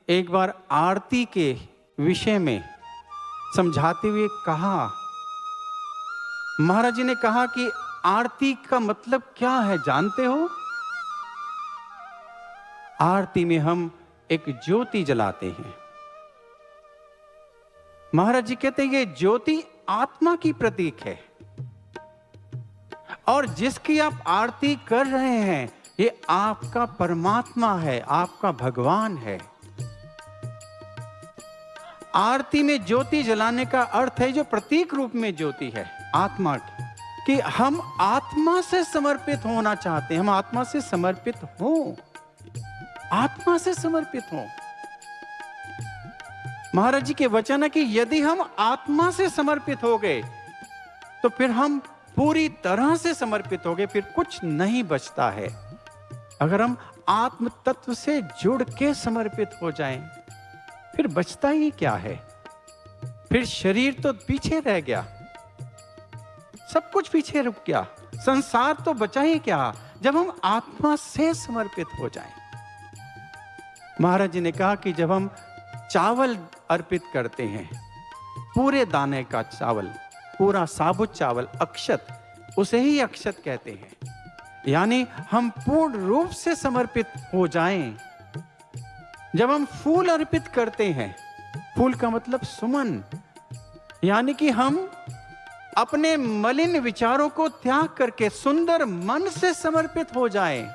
एक बार आरती के विषय में समझाते हुए कहा, महाराज जी ने कहा कि आरती का मतलब क्या है जानते हो? आरती में हम एक ज्योति जलाते हैं। महाराज जी कहते हैं ये ज्योति आत्मा की प्रतीक है, और जिसकी आप आरती कर रहे हैं ये आपका परमात्मा है, आपका भगवान है। आरती में ज्योति जलाने का अर्थ है जो प्रतीक रूप में ज्योति है आत्मा की, कि हम आत्मा से समर्पित होना चाहते हैं। हम आत्मा से समर्पित हों, आत्मा से समर्पित हों। महाराज जी के वचन है कि यदि हम आत्मा से समर्पित हो गए तो फिर हम पूरी तरह से समर्पित हो गए, फिर कुछ नहीं बचता है। अगर हम आत्म तत्व से जुड़ के समर्पित हो जाएं फिर बचता ही क्या है? फिर शरीर तो पीछे रह गया, सब कुछ पीछे रुक गया, संसार तो बचा ही क्या जब हम आत्मा से समर्पित हो जाएं। महाराज जी ने कहा कि जब हम चावल अर्पित करते हैं, पूरे दाने का चावल, पूरा साबुत चावल, अक्षत, उसे ही अक्षत कहते हैं, यानी हम पूर्ण रूप से समर्पित हो जाएं। जब हम फूल अर्पित करते हैं, फूल का मतलब सुमन, यानी कि हम अपने मलिन विचारों को त्याग करके सुंदर मन से समर्पित हो जाएं,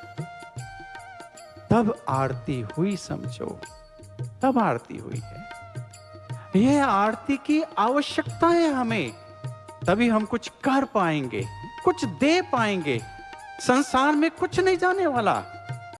तब आरती हुई, समझो, तब आरती हुई है। यह आरती की आवश्यकता है हमें, तभी हम कुछ कर पाएंगे, कुछ दे पाएंगे। संसार में कुछ नहीं जाने वाला।